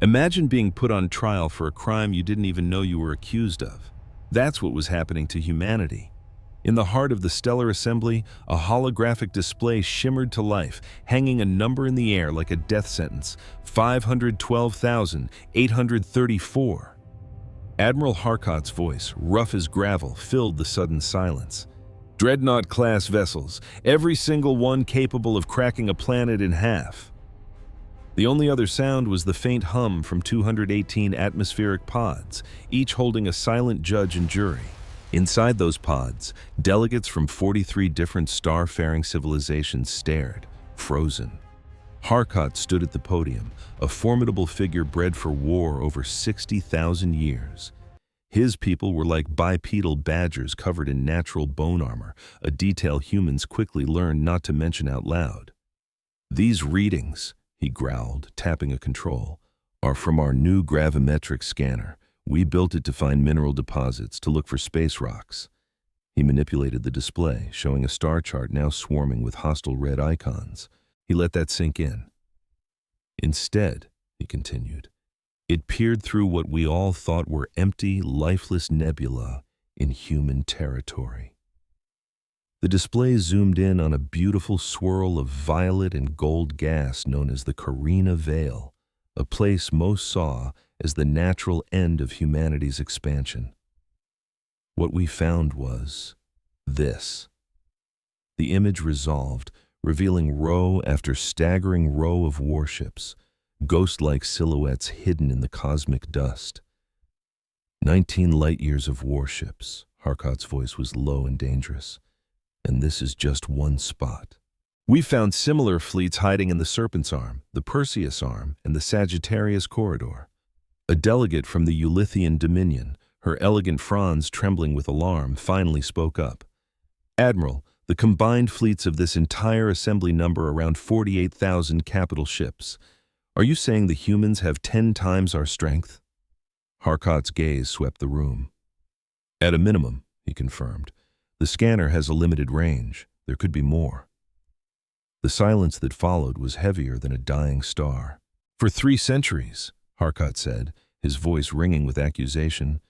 Imagine being put on trial for a crime you didn't even know you were accused of. That's what was happening to humanity. In the heart of the stellar assembly, a holographic display shimmered to life, hanging a number in the air like a death sentence: 512,834. Admiral Harcourt's voice, rough as gravel, filled the sudden silence. Dreadnought-class vessels, every single one capable of cracking a planet in half. The only other sound was the faint hum from 218 atmospheric pods, each holding a silent judge and jury. Inside those pods, delegates from 43 different star-faring civilizations stared, frozen. Harcourt stood at the podium, a formidable figure bred for war over 60,000 years. His people were like bipedal badgers covered in natural bone armor, a detail humans quickly learned not to mention out loud. "These readings," he growled, tapping a control, "are from our new gravimetric scanner. We built it to find mineral deposits, to look for space rocks." He manipulated the display, showing a star chart now swarming with hostile red icons. He let that sink in. "Instead," he continued, "it peered through what we all thought were empty, lifeless nebula in human territory." The display zoomed in on a beautiful swirl of violet and gold gas known as the Carina Veil, a place most saw as the natural end of humanity's expansion. What we found was this. The image resolved, revealing row after staggering row of warships, ghost-like silhouettes hidden in the cosmic dust. 19 light-years of warships. Harcourt's voice was low and dangerous. And this is just one spot. We found similar fleets hiding in the Serpent's Arm, the Perseus Arm, and the Sagittarius Corridor. A delegate from the Ulithian Dominion, her elegant fronds trembling with alarm, finally spoke up. "Admiral, the combined fleets of this entire assembly number around 48,000 capital ships. Are you saying the humans have 10 times our strength?" Harcourt's gaze swept the room. "At a minimum," he confirmed. "The scanner has a limited range. There could be more." The silence that followed was heavier than a dying star. "For 3 centuries, Harcourt said, his voice ringing with accusation,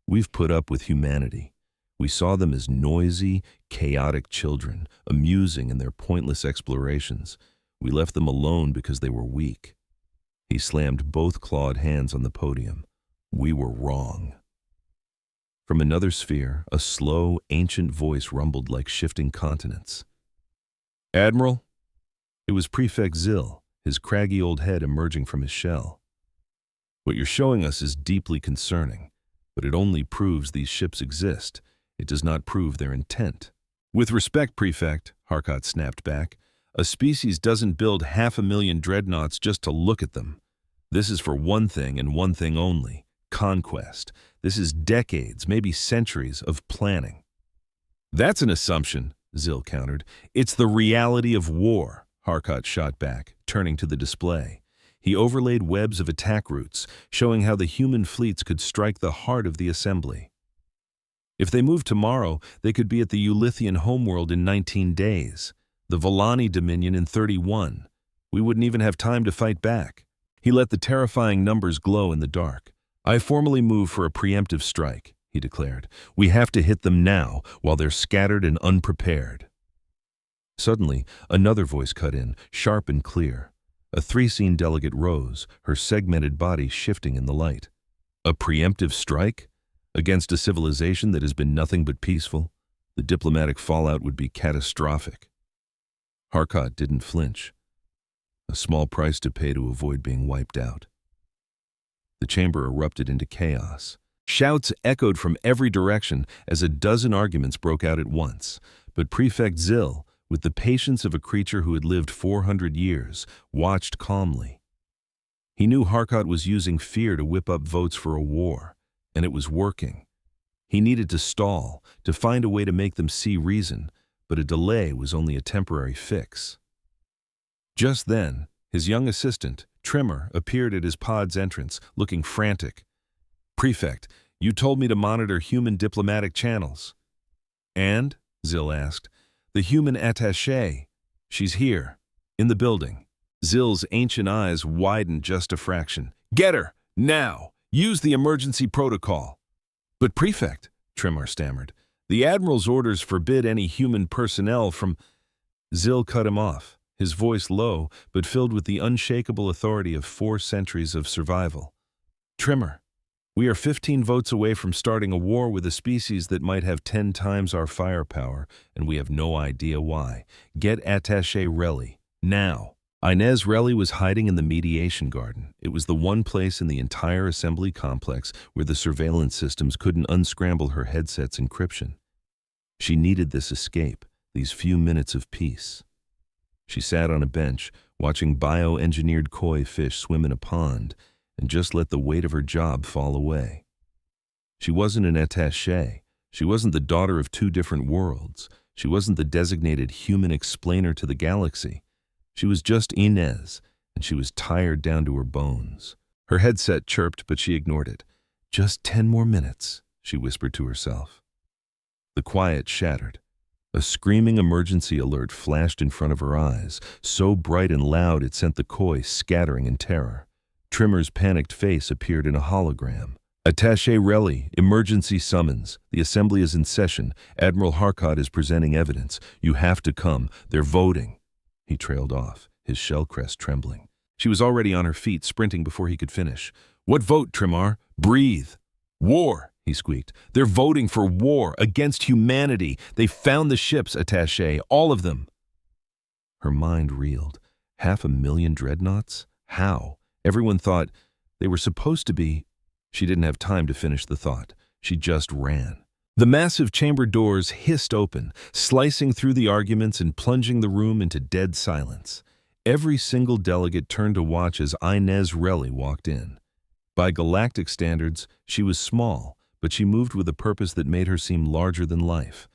"we've put up with humanity. We saw them as noisy, chaotic children, amusing in their pointless explorations. We left them alone because they were weak." He slammed both clawed hands on the podium. "We were wrong." From another sphere, a slow, ancient voice rumbled like shifting continents. "Admiral?" It was Prefect Zill, his craggy old head emerging from his shell. "What you're showing us is deeply concerning, but it only proves these ships exist. It does not prove their intent." "With respect, Prefect," Harcourt snapped back, "a species doesn't build 500,000 dreadnoughts just to look at them. This is for one thing and one thing only: conquest. This is decades, maybe centuries, of planning." "That's an assumption," Zill countered. "It's the reality of war," Harcourt shot back, turning to the display. He overlaid webs of attack routes, showing how the human fleets could strike the heart of the assembly. If they moved tomorrow, they could be at the Ulithian homeworld in 19 days, the Volani Dominion in 31. We wouldn't even have time to fight back. He let the terrifying numbers glow in the dark. "I formally move for a preemptive strike," he declared. "We have to hit them now, while they're scattered and unprepared." Suddenly, another voice cut in, sharp and clear. A 3-scene delegate rose, her segmented body shifting in the light. "A preemptive strike? Against a civilization that has been nothing but peaceful? The diplomatic fallout would be catastrophic." Harcourt didn't flinch. A small price to pay to avoid being wiped out. The chamber erupted into chaos. Shouts echoed from every direction as a dozen arguments broke out at once. But Prefect Zill, with the patience of a creature who had lived 400 years, watched calmly. He knew Harcourt was using fear to whip up votes for a war, and it was working. He needed to stall, to find a way to make them see reason, but a delay was only a temporary fix. Just then, his young assistant, Trimmer, appeared at his pod's entrance, looking frantic. "Prefect, you told me to monitor human diplomatic channels." "And?" Zill asked. "The human attaché. She's here, in the building." Zill's ancient eyes widened just a fraction. Get her, now! Use the emergency protocol. But Prefect, Trimar stammered, the Admiral's orders forbid any human personnel from... Zil cut him off, his voice low, but filled with the unshakable authority of 4 centuries of survival. Trimmer, we are 15 votes away from starting a war with a species that might have 10 times our firepower, and we have no idea why. Get Attaché Relly, now. Inez Relly was hiding in the mediation garden. It was the one place in the entire assembly complex where the surveillance systems couldn't unscramble her headset's encryption. She needed this escape, these few minutes of peace. She sat on a bench, watching bioengineered koi fish swim in a pond, and just let the weight of her job fall away. She wasn't an attaché. She wasn't the daughter of 2 different worlds. She wasn't the designated human explainer to the galaxy. She was just Inez, and she was tired down to her bones. Her headset chirped, but she ignored it. Just 10 more minutes, she whispered to herself. The quiet shattered. A screaming emergency alert flashed in front of her eyes, so bright and loud it sent the koi scattering in terror. Trimmer's panicked face appeared in a hologram. Attaché Relly, emergency summons. The assembly is in session. Admiral Harkott is presenting evidence. You have to come. They're voting. He trailed off, his shell crest trembling. She was already on her feet, sprinting before he could finish. What vote, Trimar? Breathe. War, he squeaked. They're voting for war against humanity. They found the ships, Attaché, all of them. Her mind reeled. 500,000 dreadnoughts? How? Everyone thought they were supposed to be. She didn't have time to finish the thought. She just ran. The massive chamber doors hissed open, slicing through the arguments and plunging the room into dead silence. Every single delegate turned to watch as Inez Relly walked in. By galactic standards, she was small, but she moved with a purpose that made her seem larger than life.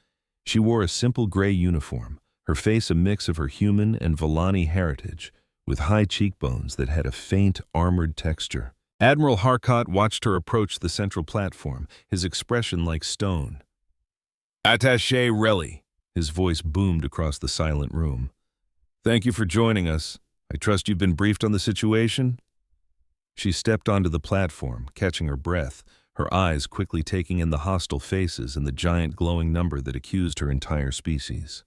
She wore a simple gray uniform, her face a mix of her human and Volani heritage, with high cheekbones that had a faint, armored texture. Admiral Harkott watched her approach the central platform, his expression like stone. Attaché Relly, his voice boomed across the silent room. Thank you for joining us. I trust you've been briefed on the situation? She stepped onto the platform, catching her breath, her eyes quickly taking in the hostile faces and the giant glowing number that accused her entire species.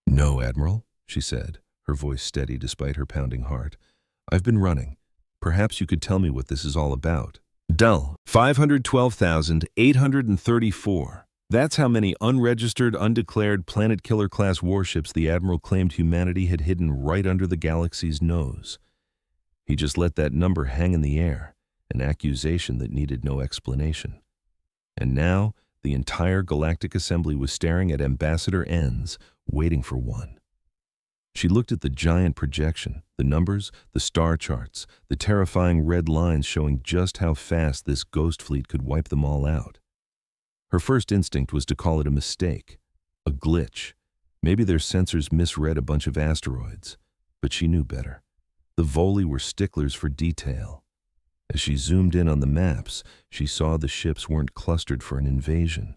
No, Admiral, she said, her voice steady despite her pounding heart. I've been running. Perhaps you could tell me what this is all about. Dull. 512,834. That's how many unregistered, undeclared Planet Killer-class warships the Admiral claimed humanity had hidden right under the galaxy's nose. He just let that number hang in the air, an accusation that needed no explanation. And now, the entire Galactic Assembly was staring at Ambassador N's, waiting for one. She looked at the giant projection, the numbers, the star charts, the terrifying red lines showing just how fast this ghost fleet could wipe them all out. Her first instinct was to call it a mistake, a glitch. Maybe their sensors misread a bunch of asteroids, but she knew better. The Voli were sticklers for detail. As she zoomed in on the maps, she saw the ships weren't clustered for an invasion.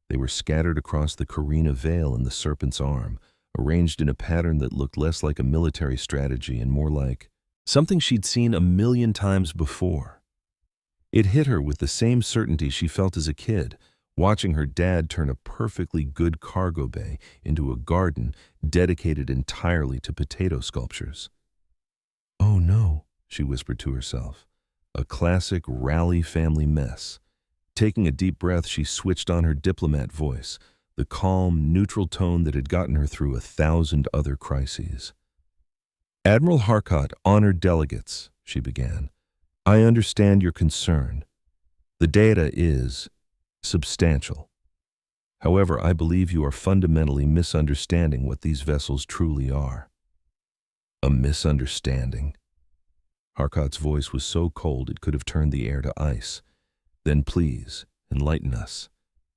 They were scattered across the Carina Vale and the Serpent's Arm, arranged in a pattern that looked less like a military strategy and more like something she'd seen 1,000,000 times before. It hit her with the same certainty she felt as a kid, watching her dad turn a perfectly good cargo bay into a garden dedicated entirely to potato sculptures. Oh no, she whispered to herself. A classic Raleigh family mess. Taking a deep breath, she switched on her diplomat voice, the calm, neutral tone that had gotten her through 1,000 other crises. Admiral Harkott, honored delegates, she began. I understand your concern. The data is substantial. However, I believe you are fundamentally misunderstanding what these vessels truly are. A misunderstanding? Harkott's voice was so cold it could have turned the air to ice. Then please, enlighten us.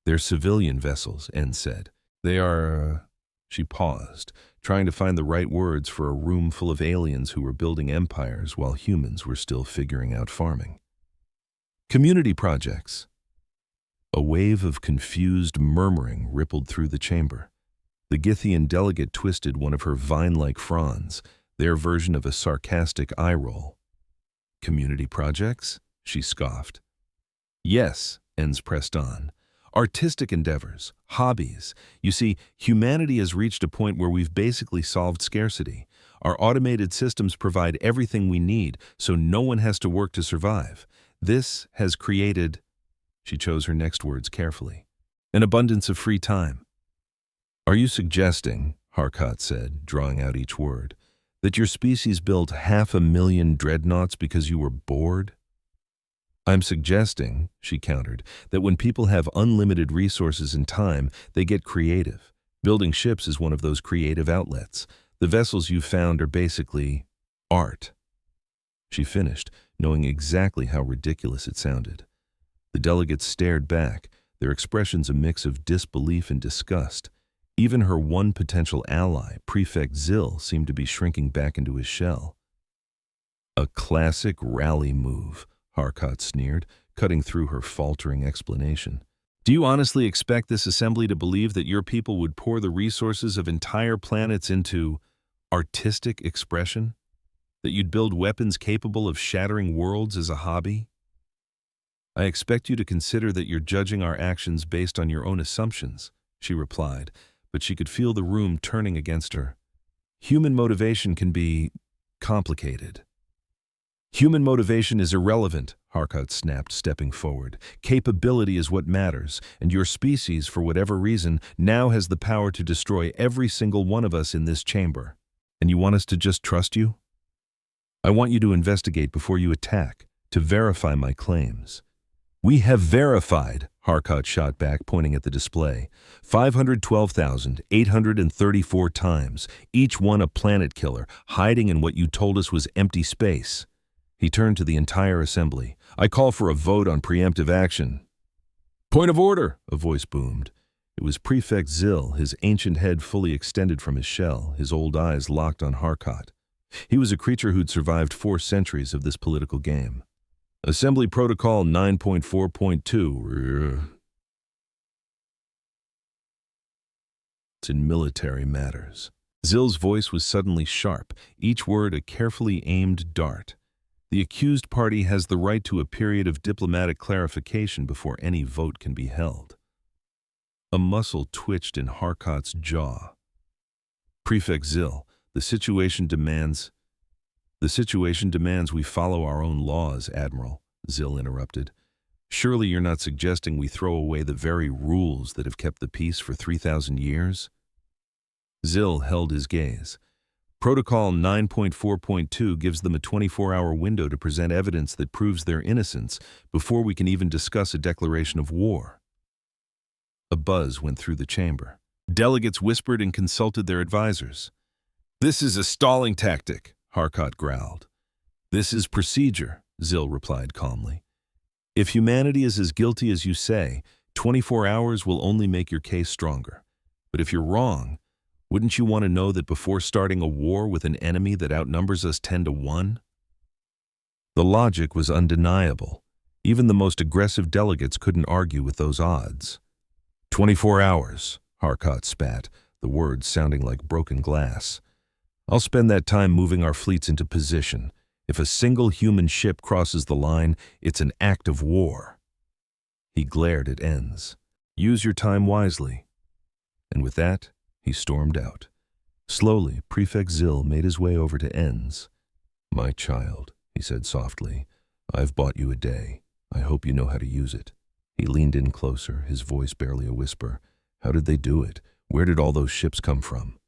They're civilian vessels, N said. They are... She paused, trying to find the right words for a room full of aliens who were building empires while humans were still figuring out farming. Community projects. A wave of confused murmuring rippled through the chamber. The Githian delegate twisted one of her vine-like fronds, their version of a sarcastic eye roll. Community projects? She scoffed. Yes, Enns pressed on. Artistic endeavors, hobbies. You see, humanity has reached a point where we've basically solved scarcity. Our automated systems provide everything we need, so no one has to work to survive. This has created, she chose her next words carefully, an abundance of free time. Are you suggesting, Harkat said, drawing out each word, that your species built 500,000 dreadnoughts because you were bored? I'm suggesting, she countered, that when people have unlimited resources and time, they get creative. Building ships is one of those creative outlets. The vessels you've found are basically art. She finished, knowing exactly how ridiculous it sounded. The delegates stared back, their expressions a mix of disbelief and disgust. Even her one potential ally, Prefect Zill, seemed to be shrinking back into his shell. A classic rally move, Harkat sneered, cutting through her faltering explanation. Do you honestly expect this assembly to believe that your people would pour the resources of entire planets into artistic expression? That you'd build weapons capable of shattering worlds as a hobby? I expect you to consider that you're judging our actions based on your own assumptions, she replied, but she could feel the room turning against her. Human motivation can be complicated. Human motivation is irrelevant, Harkat snapped, stepping forward. Capability is what matters, and your species, for whatever reason, now has the power to destroy every single one of us in this chamber. And you want us to just trust you? I want you to investigate before you attack, to verify my claims. We have verified, Harkat shot back, pointing at the display. 512,834 times, each one a planet killer, hiding in what you told us was empty space. He turned to the entire assembly. I call for a vote on preemptive action. Point of order, a voice boomed. It was Prefect Zill, his ancient head fully extended from his shell, his old eyes locked on Harkat. He was a creature who'd survived 4 centuries of this political game. Assembly Protocol 9.4.2. It's in military matters. Zill's voice was suddenly sharp, each word a carefully aimed dart. The accused party has the right to a period of diplomatic clarification before any vote can be held. A muscle twitched in Harkat's jaw. Prefect Zill, the situation demands we follow our own laws, Admiral, Zill interrupted. Surely you're not suggesting we throw away the very rules that have kept the peace for 3,000 years? Zill held his gaze. Protocol 9.4.2 gives them a 24-hour window to present evidence that proves their innocence before we can even discuss a declaration of war. A buzz went through the chamber. Delegates whispered and consulted their advisors. This is a stalling tactic, Harkat growled. This is procedure, Zill replied calmly. If humanity is as guilty as you say, 24 hours will only make your case stronger. But if you're wrong, wouldn't you want to know that before starting a war with an enemy that outnumbers us 10-1? The logic was undeniable. Even the most aggressive delegates couldn't argue with those odds. 24 hours, Harkat spat, the words sounding like broken glass. I'll spend that time moving our fleets into position. If a single human ship crosses the line, it's an act of war. He glared at Enns. Use your time wisely. And with that, he stormed out. Slowly, Prefect Zill made his way over to Enns. My child, he said softly, I've bought you a day. I hope you know how to use it. He leaned in closer, his voice barely a whisper. How did they do it? Where did all those ships come from?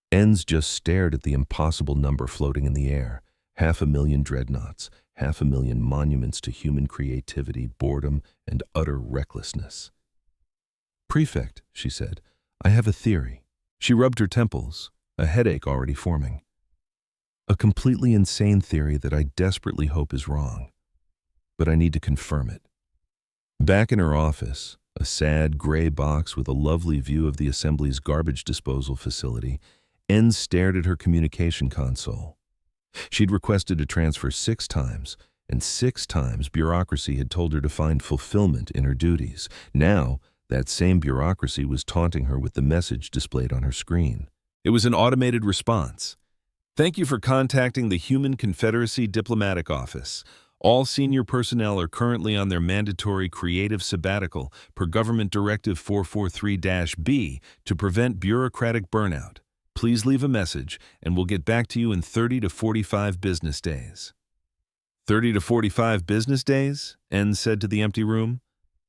Enns just stared at the impossible number floating in the air. 500,000 dreadnoughts, 500,000 monuments to human creativity, boredom, and utter recklessness. Prefect, she said, I have a theory. She rubbed her temples, a headache already forming. A completely insane theory that I desperately hope is wrong. But I need to confirm it. Back in her office, a sad gray box with a lovely view of the Assembly's garbage disposal facility, Enns stared at her communication console. She'd requested a transfer 6 times, and 6 times bureaucracy had told her to find fulfillment in her duties. Now, that same bureaucracy was taunting her with the message displayed on her screen. It was an automated response. Thank you for contacting the Human Confederacy Diplomatic Office. All senior personnel are currently on their mandatory creative sabbatical per Government Directive 443-B to prevent bureaucratic burnout. Please leave a message, and we'll get back to you in 30 to 45 business days. 30 to 45 business days? N said to the empty room.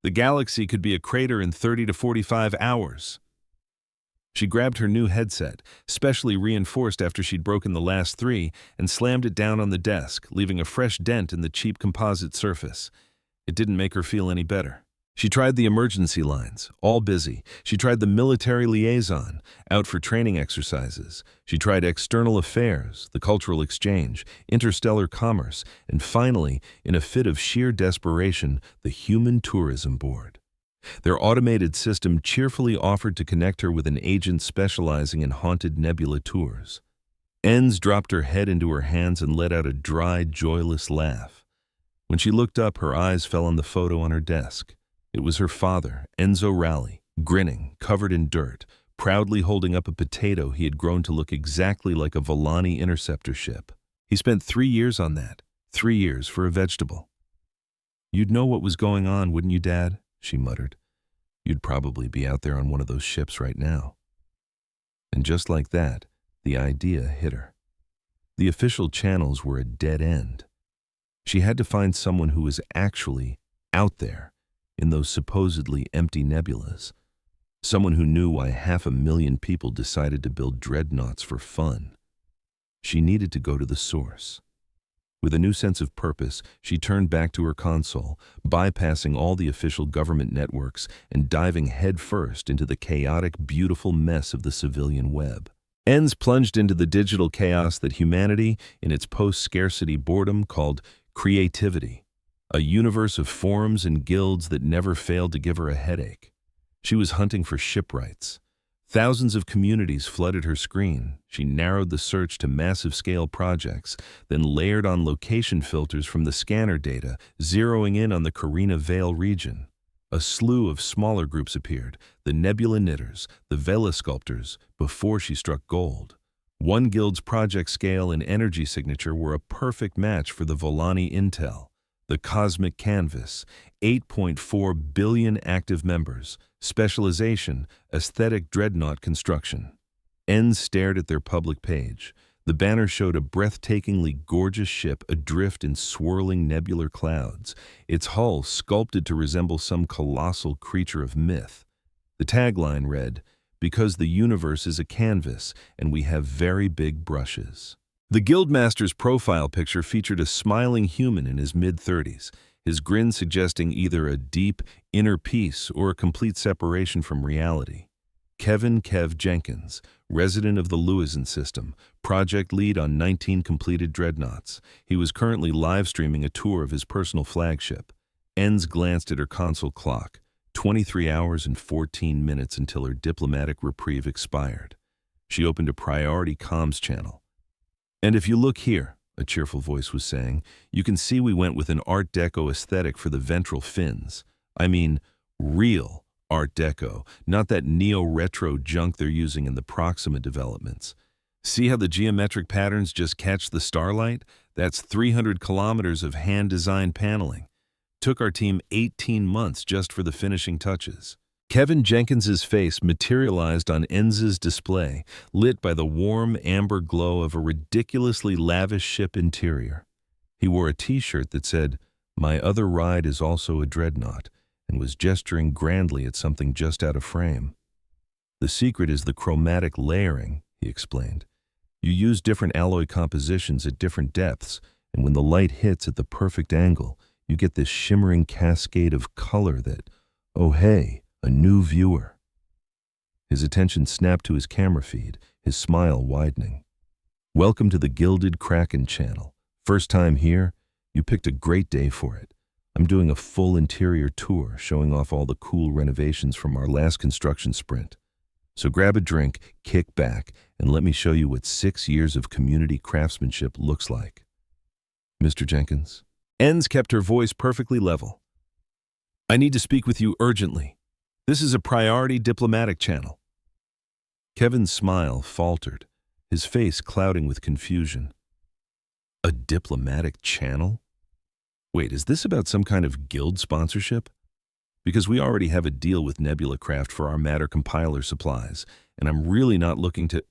The galaxy could be a crater in 30 to 45 hours. She grabbed her new headset, specially reinforced after she'd broken the last 3, and slammed it down on the desk, leaving a fresh dent in the cheap composite surface. It didn't make her feel any better. She tried the emergency lines, all busy. She tried the military liaison, out for training exercises. She tried external affairs, the cultural exchange, interstellar commerce, and finally, in a fit of sheer desperation, the Human Tourism Board. Their automated system cheerfully offered to connect her with an agent specializing in haunted nebula tours. Enz dropped her head into her hands and let out a dry, joyless laugh. When she looked up, her eyes fell on the photo on her desk. It was her father, Enzo Raleigh, grinning, covered in dirt, proudly holding up a potato he had grown to look exactly like a Volani interceptor ship. He spent 3 years on that. 3 years for a vegetable. "You'd know what was going on, wouldn't you, Dad?" she muttered. "You'd probably be out there on one of those ships right now." And just like that, the idea hit her. The official channels were a dead end. She had to find someone who was actually out there in those supposedly empty nebulas. Someone who knew why 500,000 people decided to build dreadnoughts for fun. She needed to go to the source. With a new sense of purpose, she turned back to her console, bypassing all the official government networks and diving headfirst into the chaotic, beautiful mess of the civilian web. Enz plunged into the digital chaos that humanity, in its post-scarcity boredom, called creativity, a universe of forums and guilds that never failed to give her a headache. She was hunting for shipwrights. Thousands of communities flooded her screen. She narrowed the search to massive-scale projects, then layered on location filters from the scanner data, zeroing in on the Carina Vale region. A slew of smaller groups appeared, the Nebula Knitters, the Vela Sculptors, before she struck gold. One guild's project scale and energy signature were a perfect match for the Volani intel. The Cosmic Canvas, 8.4 billion active members, specialization, aesthetic dreadnought construction. Enz stared at their public page. The banner showed a breathtakingly gorgeous ship adrift in swirling nebular clouds, its hull sculpted to resemble some colossal creature of myth. The tagline read, "Because the universe is a canvas and we have very big brushes." The Guildmaster's profile picture featured a smiling human in his mid-30s, his grin suggesting either a deep, inner peace or a complete separation from reality. Kevin "Kev" Jenkins, resident of the Lewison system, project lead on 19 completed dreadnoughts. He was currently live-streaming a tour of his personal flagship. Enz glanced at her console clock, 23 hours and 14 minutes until her diplomatic reprieve expired. She opened a priority comms channel. "And if you look here," a cheerful voice was saying, "you can see we went with an Art Deco aesthetic for the ventral fins. I mean, real Art Deco, not that neo-retro junk they're using in the Proxima developments. See how the geometric patterns just catch the starlight? That's 300 kilometers of hand-designed paneling. Took our team 18 months just for the finishing touches." Kevin Jenkins's face materialized on Enz's display, lit by the warm amber glow of a ridiculously lavish ship interior. He wore a t-shirt that said, "My other ride is also a dreadnought," and was gesturing grandly at something just out of frame. "The secret is the chromatic layering," he explained. "You use different alloy compositions at different depths, and when the light hits at the perfect angle, you get this shimmering cascade of color that, oh hey, a new viewer." His attention snapped to his camera feed, his smile widening. "Welcome to the Gilded Kraken channel. First time here? You picked a great day for it. I'm doing a full interior tour, showing off all the cool renovations from our last construction sprint. So grab a drink, kick back, and let me show you what 6 years of community craftsmanship looks like." "Mr. Jenkins?" Enz kept her voice perfectly level. "I need to speak with you urgently. This is a priority diplomatic channel." Kevin's smile faltered. his face clouding with confusion. A diplomatic channel? Wait, is this about some kind of guild sponsorship? Because we already have a deal with Nebula Craft for our matter compiler supplies, and I'm really not looking to—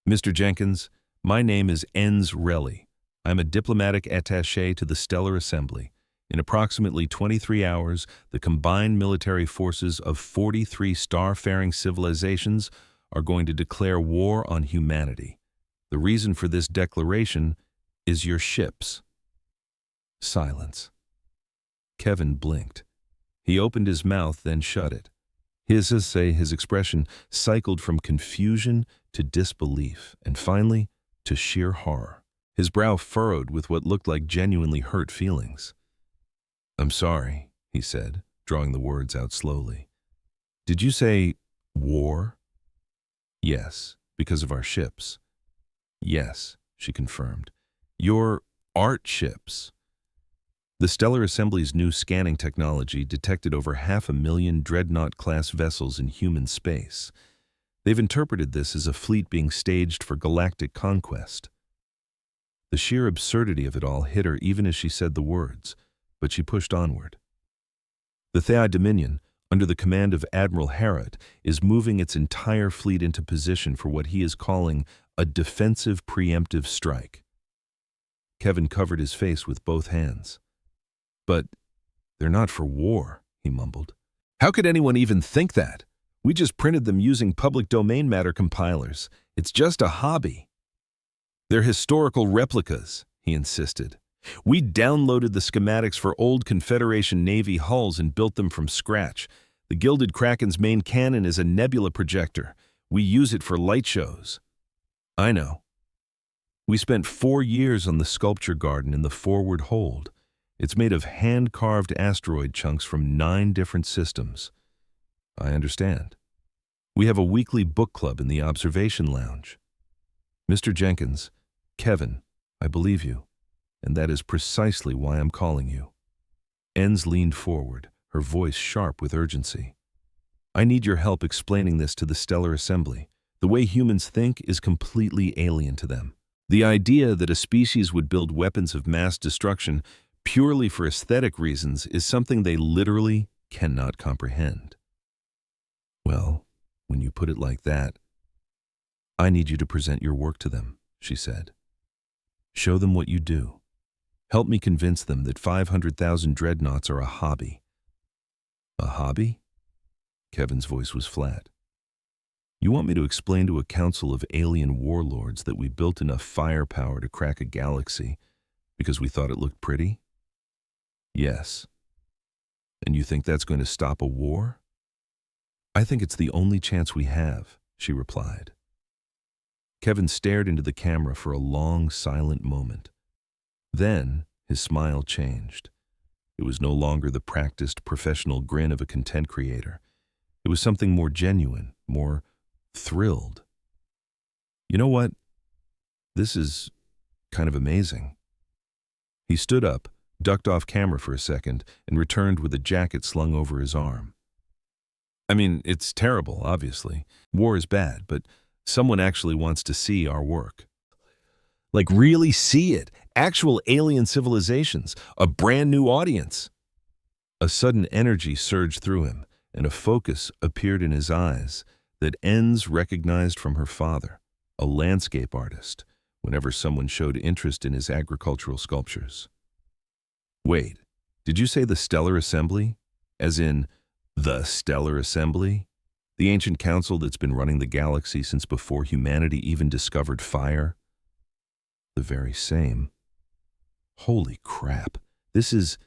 Mr. Jenkins, my name is Enz Relly. I'm a diplomatic attaché to the Stellar Assembly. In approximately 23 hours, the combined military forces of 43 star-faring civilizations are going to declare war on humanity. The reason for this declaration is your ships. Silence. Kevin blinked. He opened his mouth, then shut it. His expression cycled from confusion to disbelief, and finally to sheer horror. His brow furrowed with what looked like genuinely hurt feelings. "I'm sorry," he said, drawing the words out slowly. "Did you say war?" "Yes, because of our ships." "Yes," she confirmed. "Your art ships." The Stellar Assembly's new scanning technology detected over 500,000 Dreadnought-class vessels in human space. They've interpreted this as a fleet being staged for galactic conquest. The sheer absurdity of it all hit her even as she said the words, but she pushed onward. The Theai Dominion, under the command of Admiral Harrod, is moving its entire fleet into position for what he is calling a defensive preemptive strike. Kevin covered his face with both hands. "But they're not for war," he mumbled. "How could anyone even think that? We just printed them using public domain matter compilers. It's just a hobby." "They're historical replicas," he insisted. "We downloaded the schematics for old Confederation Navy hulls and built them from scratch. The Gilded Kraken's main cannon is a nebula projector. We use it for light shows." "I know. We spent 4 years on the sculpture garden in the forward hold. It's made of hand-carved asteroid chunks from 9 different systems." "I understand. We have a weekly book club in the observation lounge." "Mr. Jenkins, Kevin, I believe you, and that is precisely why I'm calling you." Enz leaned forward, her voice sharp with urgency. "I need your help explaining this to the Stellar Assembly. The way humans think is completely alien to them. The idea that a species would build weapons of mass destruction purely for aesthetic reasons is something they literally cannot comprehend." "Well, when you put it like that, I need you to present your work to them," she said. "Show them what you do. Help me convince them that 500,000 dreadnoughts are a hobby." "A hobby?" Kevin's voice was flat. "You want me to explain to a council of alien warlords that we built enough firepower to crack a galaxy because we thought it looked pretty?" "Yes." "And you think that's going to stop a war?" "I think it's the only chance we have," she replied. Kevin stared into the camera for a long, silent moment. Then his smile changed. It was no longer the practiced, professional grin of a content creator. It was something more genuine, more thrilled. "You know what? This is kind of amazing." He stood up, ducked off camera for a second, and returned with a jacket slung over his arm. "I mean, it's terrible, obviously. War is bad, but someone actually wants to see our work. Like, really see it. Actual alien civilizations. A brand new audience." A sudden energy surged through him, and a focus appeared in his eyes that Enz recognized from her father, a landscape artist, whenever someone showed interest in his agricultural sculptures. "Wait, did you say the Stellar Assembly? As in, the Stellar Assembly? The ancient council that's been running the galaxy since before humanity even discovered fire?" "The very same." "Holy crap. This is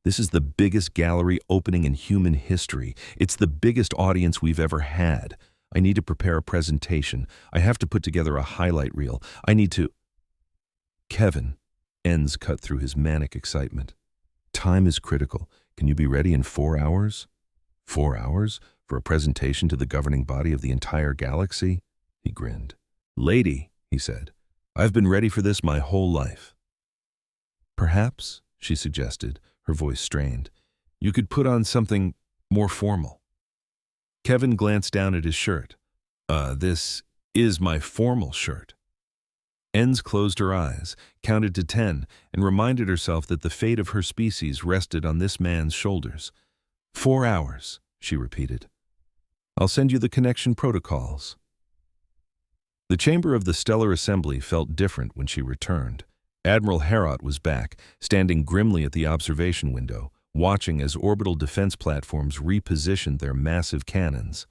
the biggest gallery opening in human history. It's the biggest audience we've ever had. I need to prepare a presentation. I have to put together a highlight reel. I need to—" "Kevin," Enz cut through his manic excitement. "Time is critical. Can you be ready in 4 hours?" 4 hours? For a presentation to the governing body of the entire galaxy? He grinned. "Lady," he said, "I've been ready for this my whole life." "Perhaps," she suggested, her voice strained, "you could put on something more formal." Kevin glanced down at his shirt. This is my formal shirt." Enz closed her eyes, counted to 10, and reminded herself that the fate of her species rested on this man's shoulders. 4 hours, she repeated. I'll send you the connection protocols. The chamber of the Stellar Assembly felt different when she returned. Admiral Herot was back, standing grimly at the observation window, watching as orbital defense platforms repositioned their massive cannons.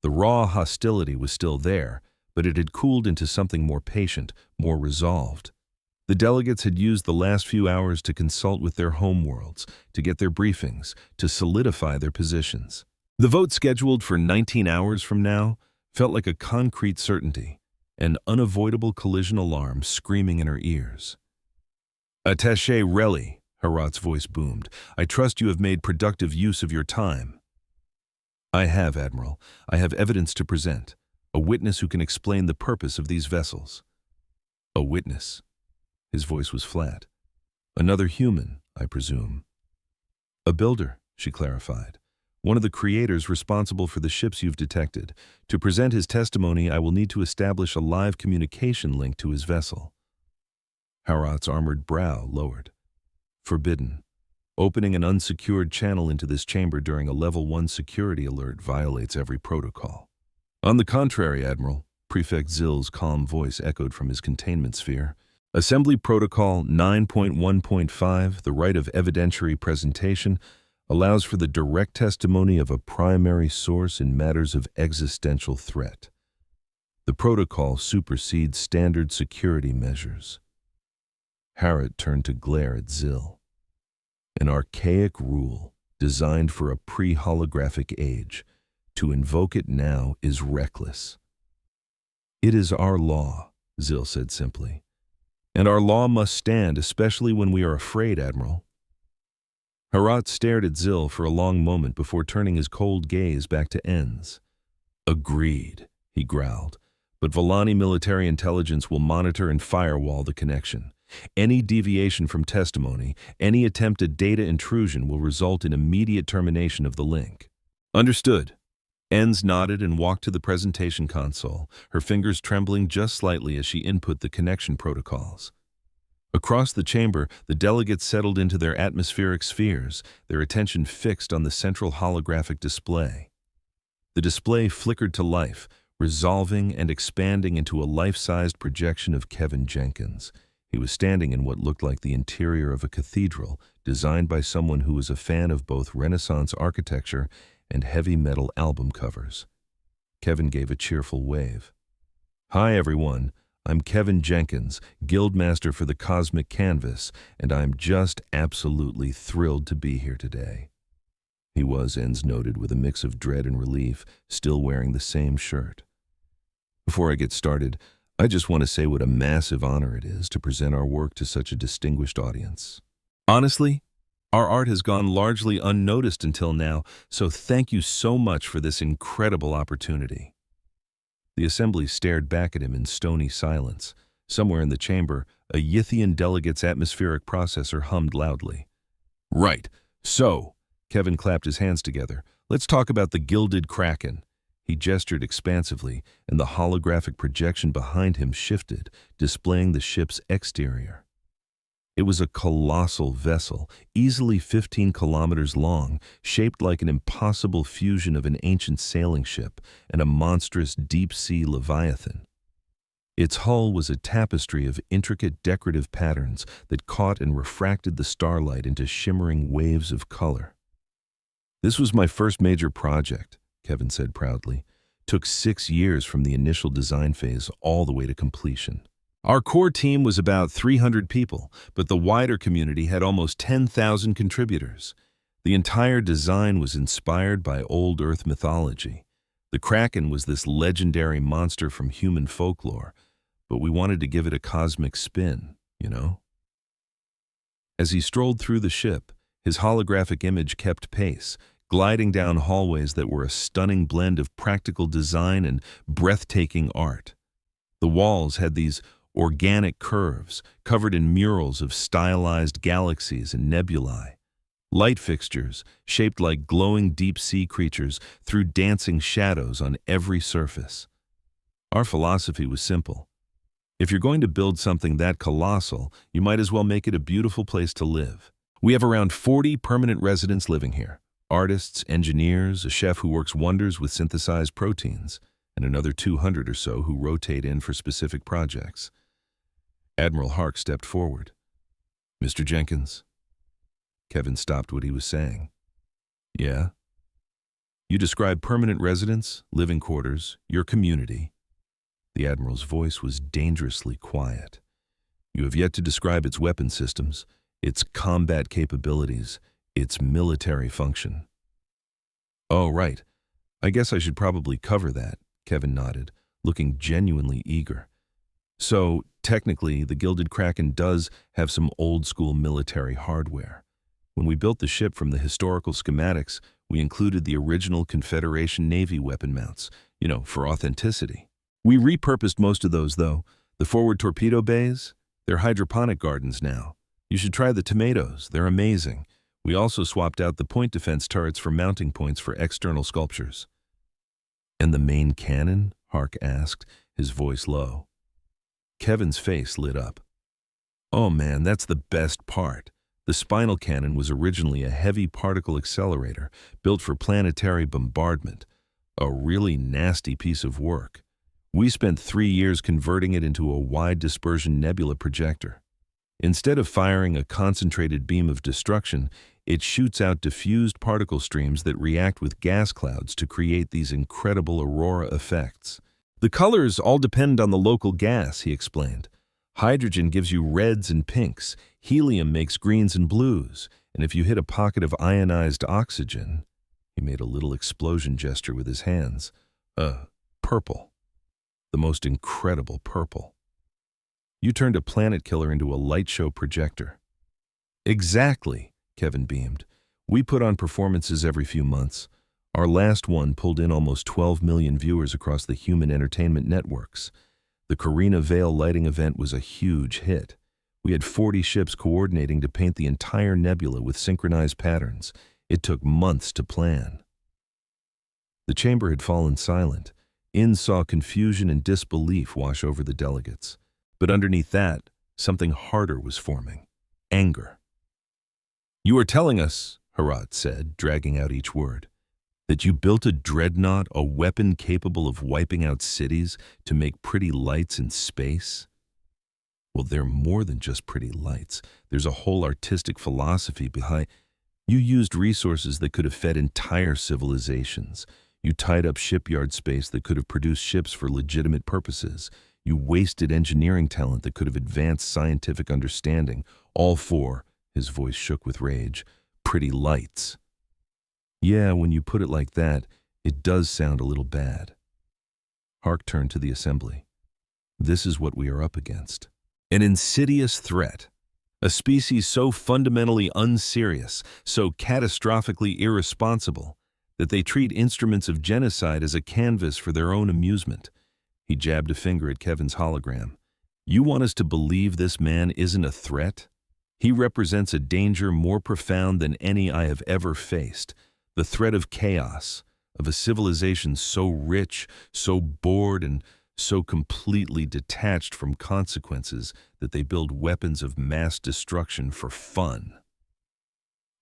The raw hostility was still there, but it had cooled into something more patient, more resolved. The delegates had used the last few hours to consult with their homeworlds, to get their briefings, to solidify their positions. The vote scheduled for 19 hours from now felt like a concrete certainty, an unavoidable collision alarm screaming in her ears. Attaché Relly, Herot's voice boomed. I trust you have made productive use of your time. I have, Admiral. I have evidence to present. A witness who can explain the purpose of these vessels. A witness. His voice was flat. Another human, I presume. A builder, she clarified. One of the creators responsible for the ships you've detected. To present his testimony, I will need to establish a live communication link to his vessel. Herot's armored brow lowered. Forbidden. Opening an unsecured channel into this chamber during a Level 1 security alert violates every protocol. On the contrary, Admiral, Prefect Zill's calm voice echoed from his containment sphere. Assembly Protocol 9.1.5, the right of evidentiary presentation, allows for the direct testimony of a primary source in matters of existential threat. The protocol supersedes standard security measures. Herot turned to glare at Zill. An archaic rule designed for a pre-holographic age. To invoke it now is reckless. It is our law, Zill said simply. And our law must stand, especially when we are afraid, Admiral. Herot stared at Zill for a long moment before turning his cold gaze back to Enz. Agreed, he growled, but Volani military intelligence will monitor and firewall the connection. Any deviation from testimony, any attempted data intrusion will result in immediate termination of the link. Understood. Enz nodded and walked to the presentation console, her fingers trembling just slightly as she input the connection protocols. Across the chamber, the delegates settled into their atmospheric spheres, their attention fixed on the central holographic display. The display flickered to life, resolving and expanding into a life-sized projection of Kevin Jenkins. He was standing in what looked like the interior of a cathedral, designed by someone who was a fan of both Renaissance architecture and heavy metal album covers. Kevin gave a cheerful wave. Hi, everyone. I'm Kevin Jenkins, Guildmaster for the Cosmic Canvas, and I'm just absolutely thrilled to be here today. He was, Enz noted, with a mix of dread and relief, still wearing the same shirt. Before I get started, I just want to say what a massive honor it is to present our work to such a distinguished audience. Honestly, our art has gone largely unnoticed until now, so thank you so much for this incredible opportunity. The assembly stared back at him in stony silence. Somewhere in the chamber, a Yithian delegate's atmospheric processor hummed loudly. Right, so, Kevin clapped his hands together, let's talk about the Gilded Kraken. He gestured expansively, and the holographic projection behind him shifted, displaying the ship's exterior. It was a colossal vessel, easily 15 kilometers long, shaped like an impossible fusion of an ancient sailing ship and a monstrous deep-sea leviathan. Its hull was a tapestry of intricate decorative patterns that caught and refracted the starlight into shimmering waves of color. This was my first major project, Kevin said proudly. Took 6 years from the initial design phase all the way to completion. Our core team was about 300 people, but the wider community had almost 10,000 contributors. The entire design was inspired by old Earth mythology. The Kraken was this legendary monster from human folklore, but we wanted to give it a cosmic spin, you know? As he strolled through the ship, his holographic image kept pace, gliding down hallways that were a stunning blend of practical design and breathtaking art. The walls had these organic curves, covered in murals of stylized galaxies and nebulae. Light fixtures, shaped like glowing deep-sea creatures, threw dancing shadows on every surface. Our philosophy was simple. If you're going to build something that colossal, you might as well make it a beautiful place to live. We have around 40 permanent residents living here. Artists, engineers, a chef who works wonders with synthesized proteins, and another 200 or so who rotate in for specific projects. Admiral Hark stepped forward. "Mr. Jenkins." Kevin stopped what he was saying. "Yeah?" "You describe permanent residence, living quarters, your community." The Admiral's voice was dangerously quiet. "You have yet to describe its weapon systems, its combat capabilities, its military function." "Oh, right. I guess I should probably cover that," Kevin nodded, looking genuinely eager. "So, technically, the Gilded Kraken does have some old-school military hardware. When we built the ship from the historical schematics, we included the original Confederation Navy weapon mounts, for authenticity. We repurposed most of those, though. The forward torpedo bays, they're hydroponic gardens now. You should try the tomatoes, they're amazing. We also swapped out the point defense turrets for mounting points for external sculptures." "And the main cannon?" Hark asked, his voice low. Kevin's face lit up. "Oh man, that's the best part. The spinal cannon was originally a heavy particle accelerator built for planetary bombardment. A really nasty piece of work. We spent 3 years converting it into a wide dispersion nebula projector. Instead of firing a concentrated beam of destruction, it shoots out diffused particle streams that react with gas clouds to create these incredible aurora effects. The colors all depend on the local gas," he explained. "Hydrogen gives you reds and pinks, helium makes greens and blues, and if you hit a pocket of ionized oxygen," he made a little explosion gesture with his hands, "purple. The most incredible purple. You turned a planet killer into a light show projector." "Exactly," Kevin beamed. "We put on performances every few months. Our last one pulled in almost 12 million viewers across the human entertainment networks. The Carina Vale lighting event was a huge hit. We had 40 ships coordinating to paint the entire nebula with synchronized patterns. It took months to plan." The chamber had fallen silent. In saw confusion and disbelief wash over the delegates. But underneath that, something harder was forming. Anger. "You are telling us," Herat said, dragging out each word, "that you built a dreadnought, a weapon capable of wiping out cities to make pretty lights in space?" "Well, they're more than just pretty lights. There's a whole artistic philosophy behind. You used resources that could have fed entire civilizations. You tied up shipyard space that could have produced ships for legitimate purposes. You wasted engineering talent that could have advanced scientific understanding, all for," his voice shook with rage, "pretty lights." "Yeah, when you put it like that, it does sound a little bad." Hark turned to the assembly. "This is what we are up against. An insidious threat. A species so fundamentally unserious, so catastrophically irresponsible, that they treat instruments of genocide as a canvas for their own amusement." He jabbed a finger at Kevin's hologram. "You want us to believe this man isn't a threat? He represents a danger more profound than any I have ever faced. The threat of chaos, of a civilization so rich, so bored, and so completely detached from consequences that they build weapons of mass destruction for fun."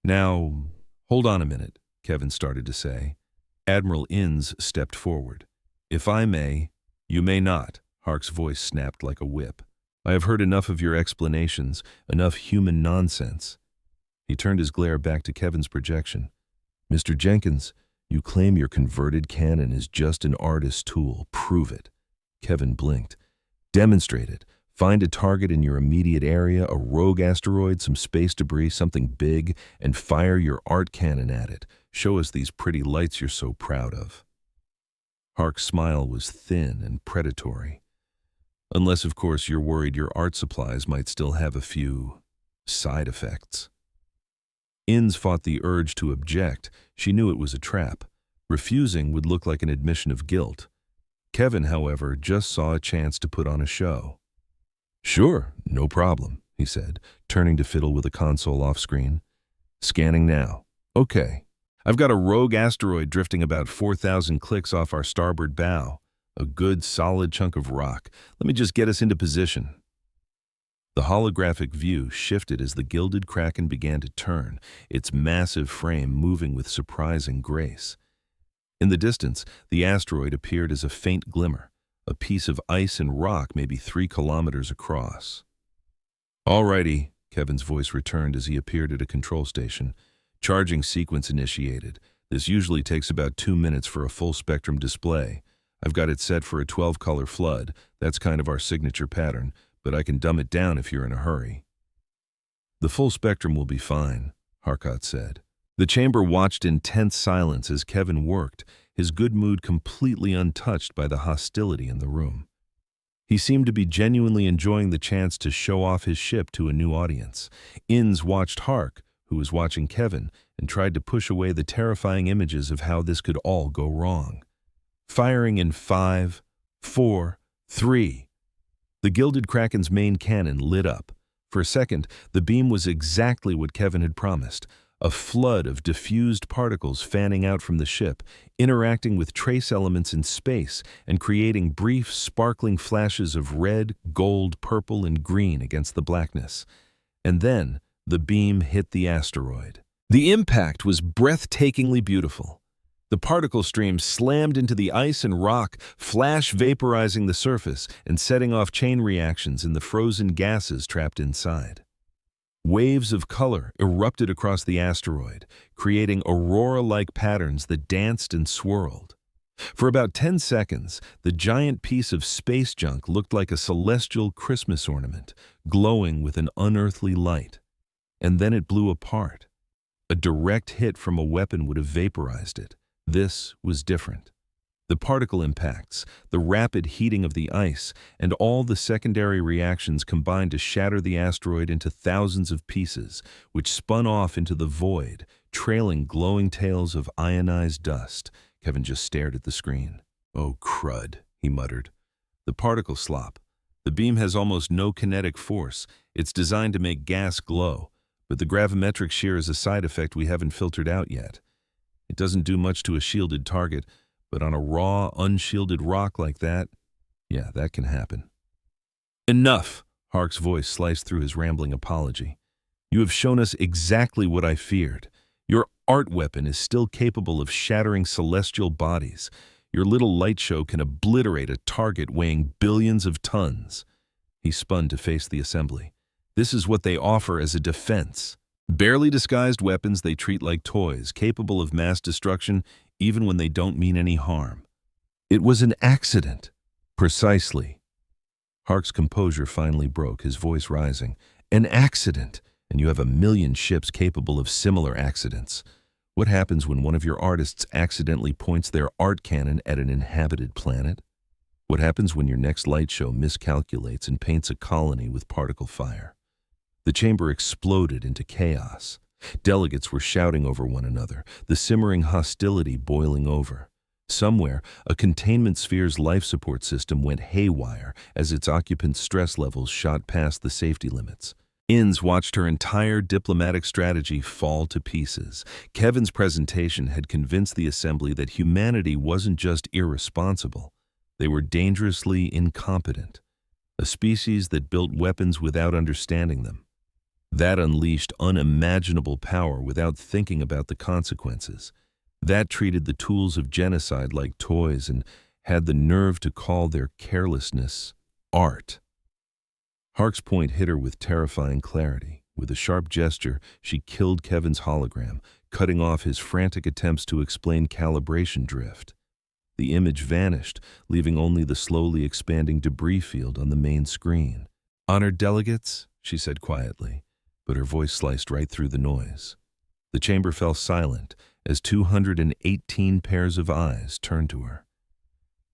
"Now, hold on a minute," Kevin started to say. Admiral Innes stepped forward. "If I may—" "You may not," Hark's voice snapped like a whip. "I have heard enough of your explanations, enough human nonsense." He turned his glare back to Kevin's projection. "Mr. Jenkins, you claim your converted cannon is just an artist's tool. Prove it." Kevin blinked. "Demonstrate it. Find a target in your immediate area, a rogue asteroid, some space debris, something big, and fire your art cannon at it. Show us these pretty lights you're so proud of." Hark's smile was thin and predatory. "Unless, of course, you're worried your art supplies might still have a few side effects." Innes fought the urge to object. She knew it was a trap. Refusing would look like an admission of guilt. Kevin, however, just saw a chance to put on a show. "Sure, no problem," he said, turning to fiddle with a console off-screen. "Scanning now. Okay. I've got a rogue asteroid drifting about 4,000 clicks off our starboard bow. A good, solid chunk of rock. Let me just get us into position. The holographic view shifted as the gilded kraken began to turn, its massive frame moving with surprising grace. In the distance, the asteroid appeared as a faint glimmer, a piece of ice and rock maybe 3 kilometers across. "Alrighty," Kevin's voice returned as he appeared at a control station. "Charging sequence initiated. This usually takes about 2 minutes for a full-spectrum display. I've got it set for a 12-color flood. That's kind of our signature pattern, but I can dumb it down if you're in a hurry." "The full spectrum will be fine," Harkot said. The chamber watched in tense silence as Kevin worked, his good mood completely untouched by the hostility in the room. He seemed to be genuinely enjoying the chance to show off his ship to a new audience. Inns watched Hark, who was watching Kevin, and tried to push away the terrifying images of how this could all go wrong. Firing in 5, 4, 3. The Gilded Kraken's main cannon lit up. For a second, the beam was exactly what Kevin had promised, a flood of diffused particles fanning out from the ship, interacting with trace elements in space and creating brief, sparkling flashes of red, gold, purple, and green against the blackness. And then, the beam hit the asteroid. The impact was breathtakingly beautiful. The particle stream slammed into the ice and rock, flash vaporizing the surface and setting off chain reactions in the frozen gases trapped inside. Waves of color erupted across the asteroid, creating aurora-like patterns that danced and swirled. For about 10 seconds, the giant piece of space junk looked like a celestial Christmas ornament, glowing with an unearthly light. And then it blew apart. A direct hit from a weapon would have vaporized it. This was different. The particle impacts, the rapid heating of the ice, and all the secondary reactions combined to shatter the asteroid into thousands of pieces, which spun off into the void, trailing glowing tails of ionized dust. Kevin just stared at the screen. "Oh, crud," he muttered. "The particle slop. The beam has almost no kinetic force. It's designed to make gas glow, but the gravimetric shear is a side effect we haven't filtered out yet. It doesn't do much to a shielded target, but on a raw, unshielded rock like that, yeah, that can happen." "Enough!" Hark's voice sliced through his rambling apology. "You have shown us exactly what I feared. Your art weapon is still capable of shattering celestial bodies. Your little light show can obliterate a target weighing billions of tons." He spun to face the assembly. "This is what they offer as a defense. Barely disguised weapons they treat like toys, capable of mass destruction even when they don't mean any harm." "It was an accident." "Precisely." Hark's composure finally broke, his voice rising. "An accident, and you have a million ships capable of similar accidents. What happens when one of your artists accidentally points their art cannon at an inhabited planet? What happens when your next light show miscalculates and paints a colony with particle fire?" The chamber exploded into chaos. Delegates were shouting over one another, the simmering hostility boiling over. Somewhere, a containment sphere's life support system went haywire as its occupants' stress levels shot past the safety limits. Inns watched her entire diplomatic strategy fall to pieces. Kevin's presentation had convinced the assembly that humanity wasn't just irresponsible. They were dangerously incompetent. A species that built weapons without understanding them. That unleashed unimaginable power without thinking about the consequences. That treated the tools of genocide like toys and had the nerve to call their carelessness art. Hark's point hit her with terrifying clarity. With a sharp gesture, she killed Kevin's hologram, cutting off his frantic attempts to explain calibration drift. The image vanished, leaving only the slowly expanding debris field on the main screen. "Honored delegates," she said quietly, but her voice sliced right through the noise. The chamber fell silent as 218 pairs of eyes turned to her.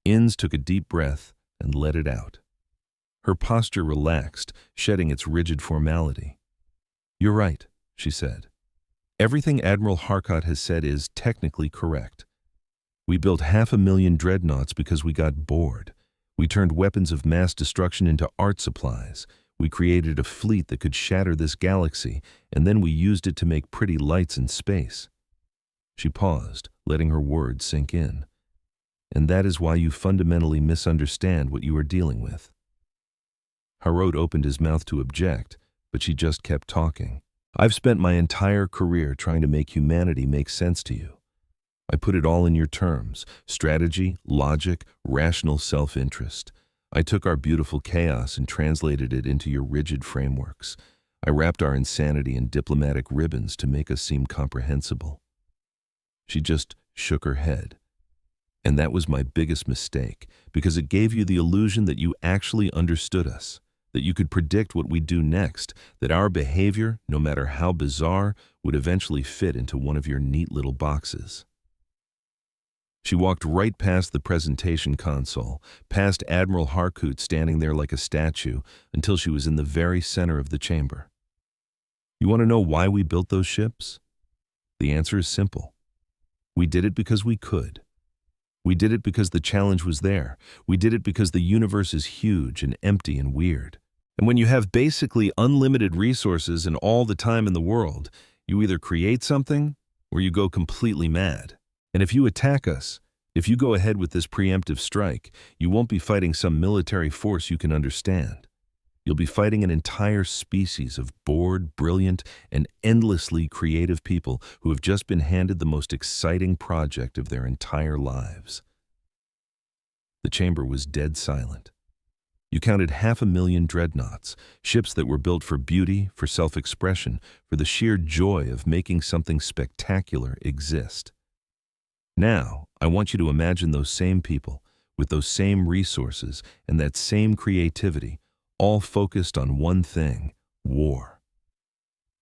Inns took a deep breath and let it out. Her posture relaxed, shedding its rigid formality. "You're right," she said. "Everything Admiral Harkot has said is technically correct. We built 500,000 dreadnoughts because we got bored. We turned weapons of mass destruction into art supplies. We created a fleet that could shatter this galaxy, and then we used it to make pretty lights in space." She paused, letting her words sink in. And that is why you fundamentally misunderstand what you are dealing with. Harrod opened his mouth to object, but she just kept talking. I've spent my entire career trying to make humanity make sense to you. I put it all in your terms: strategy, logic, rational self-interest. I took our beautiful chaos and translated it into your rigid frameworks. I wrapped our insanity in diplomatic ribbons to make us seem comprehensible. She just shook her head. And that was my biggest mistake, because it gave you the illusion that you actually understood us, that you could predict what we'd do next, that our behavior, no matter how bizarre, would eventually fit into one of your neat little boxes. She walked right past the presentation console, past Admiral Harcourt standing there like a statue, until she was in the very center of the chamber. You want to know why we built those ships? The answer is simple. We did it because we could. We did it because the challenge was there. We did it because the universe is huge and empty and weird. And when you have basically unlimited resources and all the time in the world, you either create something or you go completely mad. And if you attack us, if you go ahead with this preemptive strike, you won't be fighting some military force you can understand. You'll be fighting an entire species of bored, brilliant, and endlessly creative people who have just been handed the most exciting project of their entire lives. The chamber was dead silent. You counted 500,000 dreadnoughts, ships that were built for beauty, for self-expression, for the sheer joy of making something spectacular exist. Now, I want you to imagine those same people, with those same resources and that same creativity, all focused on one thing: war.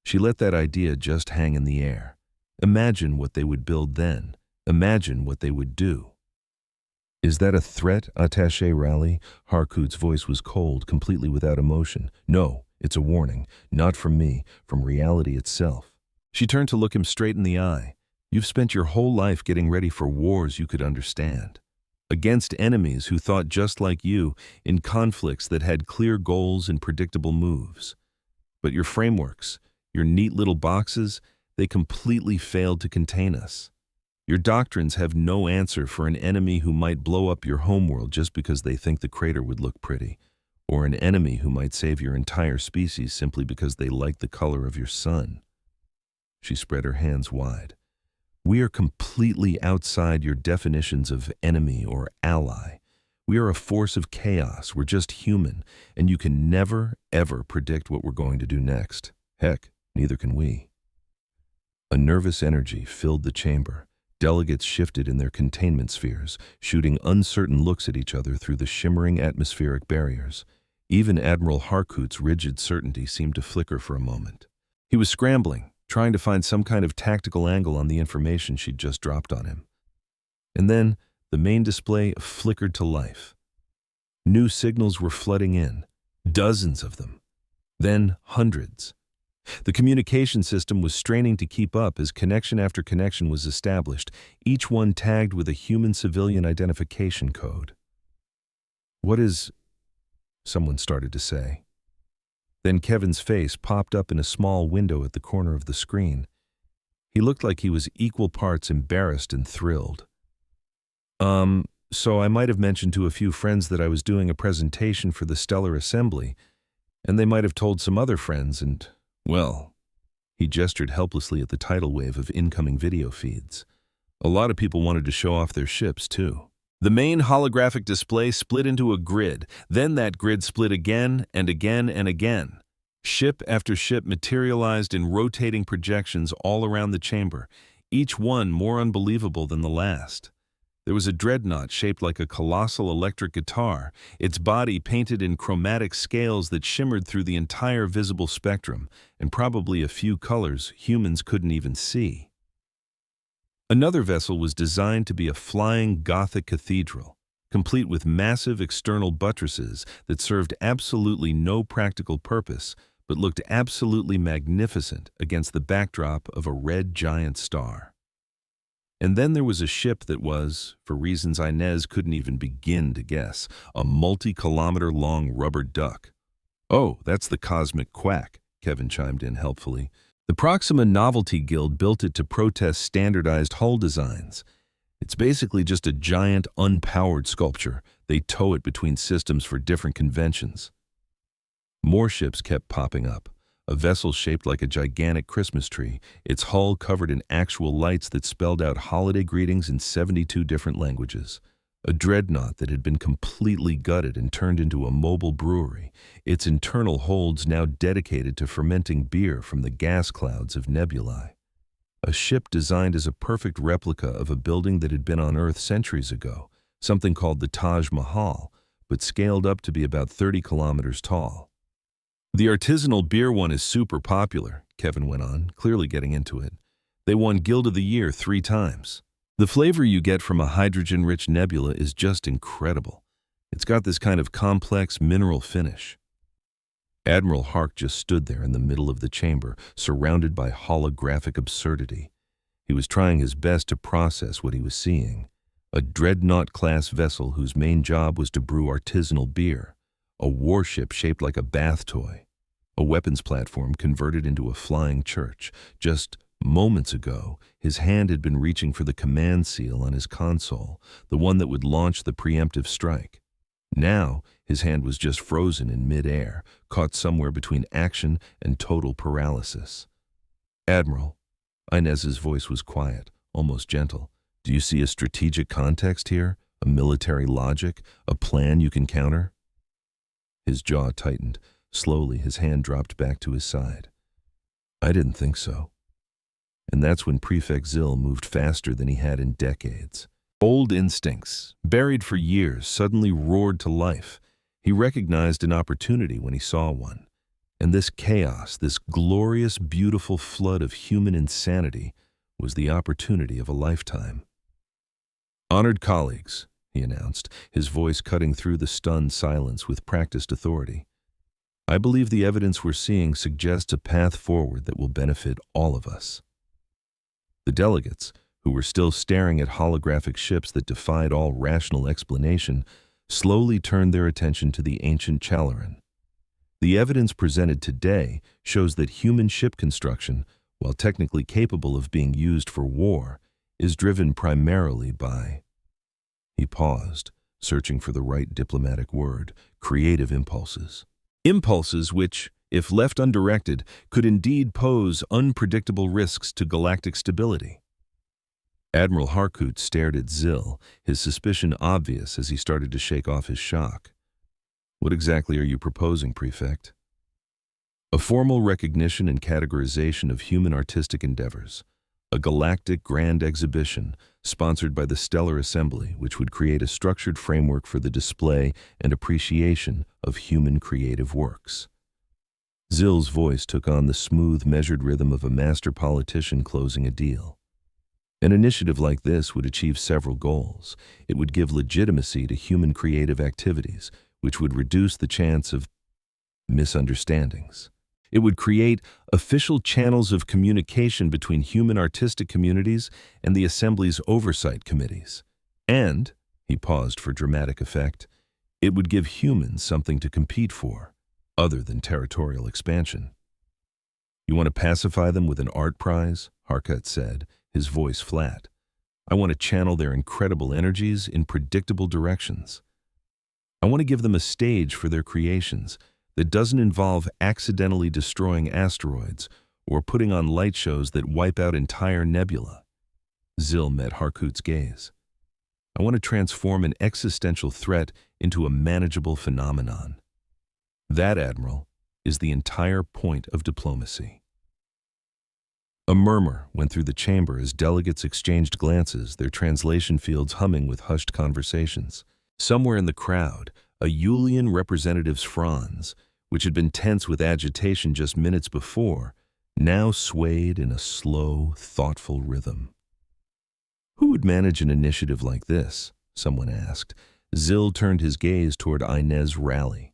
She let that idea just hang in the air. Imagine what they would build then. Imagine what they would do. Is that a threat, Attaché Raleigh? Harcourt's voice was cold, completely without emotion. No, it's a warning. Not from me, from reality itself. She turned to look him straight in the eye. You've spent your whole life getting ready for wars you could understand, against enemies who thought just like you, in conflicts that had clear goals and predictable moves. But your frameworks, your neat little boxes, they completely failed to contain us. Your doctrines have no answer for an enemy who might blow up your homeworld just because they think the crater would look pretty, or an enemy who might save your entire species simply because they like the color of your sun. She spread her hands wide. We are completely outside your definitions of enemy or ally. We are a force of chaos. We're just human, and you can never, ever predict what we're going to do next. Heck, neither can we. A nervous energy filled the chamber. Delegates shifted in their containment spheres, shooting uncertain looks at each other through the shimmering atmospheric barriers. Even Admiral Harcourt's rigid certainty seemed to flicker for a moment. He was scrambling, trying to find some kind of tactical angle on the information she'd just dropped on him. And then, the main display flickered to life. New signals were flooding in, dozens of them, then hundreds. The communication system was straining to keep up as connection after connection was established, each one tagged with a human civilian identification code. "What is—" someone started to say. Then Kevin's face popped up in a small window at the corner of the screen. He looked like he was equal parts embarrassed and thrilled. So I might have mentioned to a few friends that I was doing a presentation for the Stellar Assembly, and they might have told some other friends, and, well," he gestured helplessly at the tidal wave of incoming video feeds. "A lot of people wanted to show off their ships, too." The main holographic display split into a grid, then that grid split again and again and again. Ship after ship materialized in rotating projections all around the chamber, each one more unbelievable than the last. There was a dreadnought shaped like a colossal electric guitar, its body painted in chromatic scales that shimmered through the entire visible spectrum, and probably a few colors humans couldn't even see. Another vessel was designed to be a flying Gothic cathedral, complete with massive external buttresses that served absolutely no practical purpose, but looked absolutely magnificent against the backdrop of a red giant star. And then there was a ship that was, for reasons Inez couldn't even begin to guess, a multi-kilometer-long rubber duck. "Oh, that's the Cosmic Quack," Kevin chimed in helpfully. "The Proxima Novelty Guild built it to protest standardized hull designs. It's basically just a giant, unpowered sculpture. They tow it between systems for different conventions. More ships kept popping up. A vessel shaped like a gigantic Christmas tree, its hull covered in actual lights that spelled out holiday greetings in 72 different languages. A dreadnought that had been completely gutted and turned into a mobile brewery, its internal holds now dedicated to fermenting beer from the gas clouds of nebulae. A ship designed as a perfect replica of a building that had been on Earth centuries ago, something called the Taj Mahal, but scaled up to be about 30 kilometers tall. The artisanal beer one is super popular, Kevin went on, clearly getting into it. They won Guild of the Year 3 times. The flavor you get from a hydrogen-rich nebula is just incredible. It's got this kind of complex mineral finish. Admiral Hark just stood there in the middle of the chamber, surrounded by holographic absurdity. He was trying his best to process what he was seeing. A Dreadnought-class vessel whose main job was to brew artisanal beer. A warship shaped like a bath toy. A weapons platform converted into a flying church. Just moments ago, his hand had been reaching for the command seal on his console, the one that would launch the preemptive strike. Now, his hand was just frozen in mid-air, caught somewhere between action and total paralysis. "Admiral," Inez's voice was quiet, almost gentle. "Do you see a strategic context here? A military logic? A plan you can counter?" His jaw tightened. Slowly, his hand dropped back to his side. "I didn't think so." And that's when Prefect Zill moved faster than he had in decades. Old instincts, buried for years, suddenly roared to life. He recognized an opportunity when he saw one. And this chaos, this glorious, beautiful flood of human insanity, was the opportunity of a lifetime. "Honored colleagues," he announced, his voice cutting through the stunned silence with practiced authority. "I believe the evidence we're seeing suggests a path forward that will benefit all of us." The delegates, who were still staring at holographic ships that defied all rational explanation, slowly turned their attention to the ancient Chalaran. The evidence presented today shows that human ship construction, while technically capable of being used for war, is driven primarily by— He paused, searching for the right diplomatic word— creative impulses. Impulses which, if left undirected, could indeed pose unpredictable risks to galactic stability. Admiral Harcourt stared at Zill, his suspicion obvious as he started to shake off his shock. "What exactly are you proposing, Prefect?" "A formal recognition and categorization of human artistic endeavors. A galactic grand exhibition sponsored by the Stellar Assembly, which would create a structured framework for the display and appreciation of human creative works." Zill's voice took on the smooth, measured rhythm of a master politician closing a deal. An initiative like this would achieve several goals. It would give legitimacy to human creative activities, which would reduce the chance of misunderstandings. It would create official channels of communication between human artistic communities and the Assembly's oversight committees. And, he paused for dramatic effect, it would give humans something to compete for, other than territorial expansion. "You want to pacify them with an art prize?" Harkat said, his voice flat. "I want to channel their incredible energies in predictable directions. I want to give them a stage for their creations that doesn't involve accidentally destroying asteroids or putting on light shows that wipe out entire nebula." Zill met Harcourt's gaze. "I want to transform an existential threat into a manageable phenomenon. That, Admiral, is the entire point of diplomacy." A murmur went through the chamber as delegates exchanged glances, their translation fields humming with hushed conversations. Somewhere in the crowd, a Yulian representative's fronds, which had been tense with agitation just minutes before, now swayed in a slow, thoughtful rhythm. "Who would manage an initiative like this?" someone asked. Zill turned his gaze toward Inez Rally.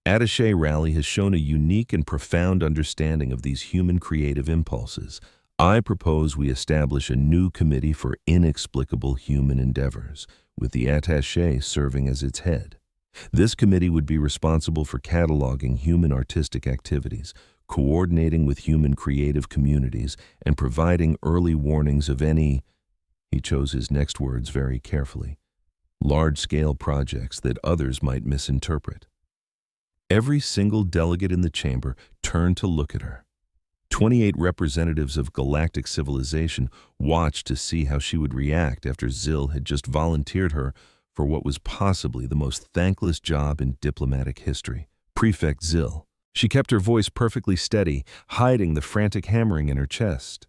Attaché Rally has shown a unique and profound understanding of these human creative impulses. "I propose we establish a new committee for inexplicable human endeavors, with the attaché serving as its head. This committee would be responsible for cataloging human artistic activities, coordinating with human creative communities, and providing early warnings of any He chose his next words very carefully. Large-scale projects that others might misinterpret. Every single delegate in the chamber turned to look at her. 28 representatives of galactic civilization watched to see how she would react after Zil had just volunteered her for what was possibly the most thankless job in diplomatic history. Prefect Zil. She kept her voice perfectly steady, hiding the frantic hammering in her chest.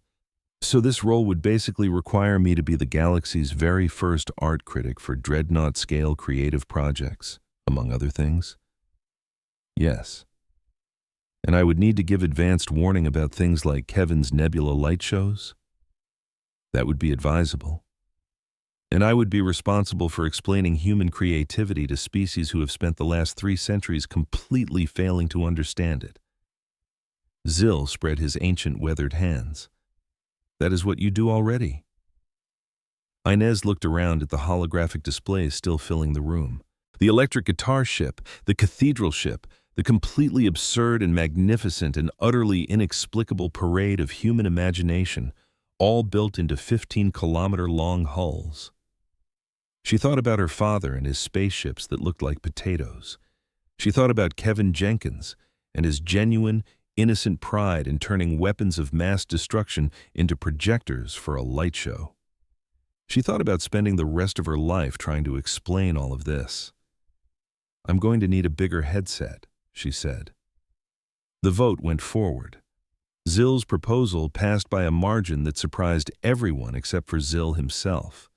So this role would basically require me to be the galaxy's very first art critic for Dreadnought-scale creative projects, among other things? Yes. And I would need to give advanced warning about things like Kevin's nebula light shows? That would be advisable. And I would be responsible for explaining human creativity to species who have spent the last 3 centuries completely failing to understand it. Zil spread his ancient weathered hands. That is what you do already. Inez looked around at the holographic displays still filling the room. The electric guitar ship, the cathedral ship, the completely absurd and magnificent and utterly inexplicable parade of human imagination, all built into 15-kilometer-long hulls. She thought about her father and his spaceships that looked like potatoes. She thought about Kevin Jenkins and his genuine, innocent pride in turning weapons of mass destruction into projectors for a light show. She thought about spending the rest of her life trying to explain all of this. "I'm going to need a bigger headset," she said. The vote went forward. Zil's proposal passed by a margin that surprised everyone except for Zil himself.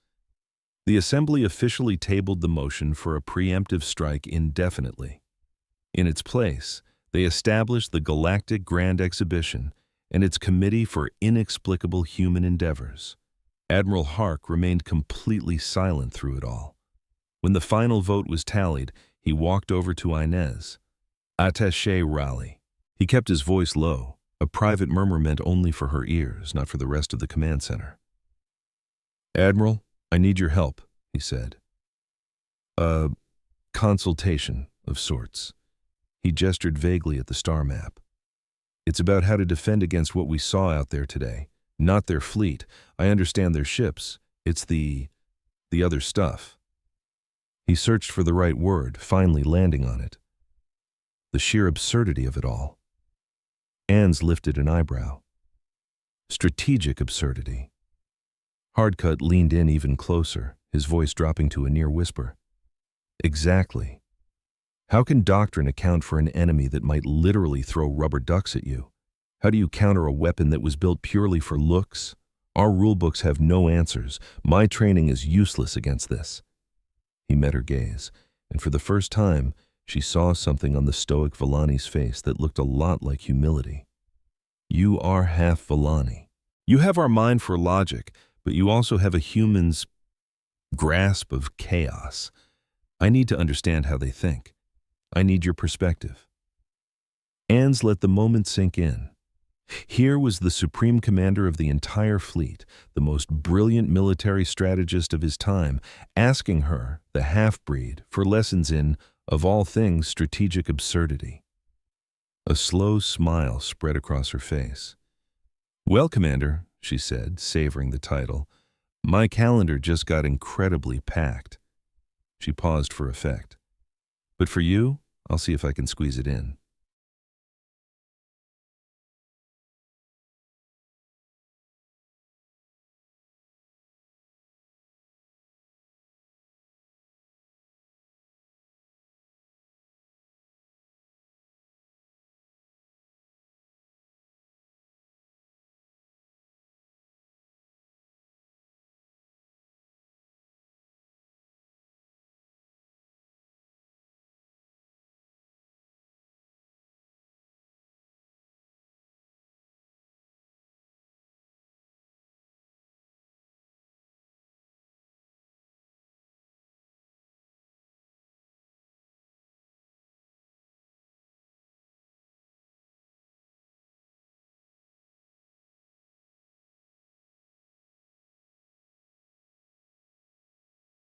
The Assembly officially tabled the motion for a preemptive strike indefinitely. In its place, they established the Galactic Grand Exhibition and its Committee for Inexplicable Human Endeavors. Admiral Hark remained completely silent through it all. When the final vote was tallied, he walked over to Inez. "Attaché Raleigh." He kept his voice low, a private murmur meant only for her ears, not for the rest of the command center. "Admiral, I need your help," he said. "A consultation of sorts." He gestured vaguely at the star map. "It's about how to defend against what we saw out there today. Not their fleet. I understand their ships. It's the other stuff." He searched for the right word, finally landing on it. The sheer absurdity of it all. Anne's lifted an eyebrow. Strategic absurdity. Hardcut leaned in even closer, his voice dropping to a near whisper. "Exactly. How can doctrine account for an enemy that might literally throw rubber ducks at you? How do you counter a weapon that was built purely for looks? Our rulebooks have no answers. My training is useless against this." He met her gaze, and for the first time, she saw something on the stoic Villani's face that looked a lot like humility. "You are half Villani. You have our mind for logic, but you also have a human's grasp of chaos. I need to understand how they think. I need your perspective." Anne's let the moment sink in. Here was the supreme commander of the entire fleet, the most brilliant military strategist of his time, asking her, the half-breed, for lessons in, of all things, strategic absurdity. A slow smile spread across her face. "Well, Commander," she said, savoring the title, "my calendar just got incredibly packed." She paused for effect. "But for you, I'll see if I can squeeze it in."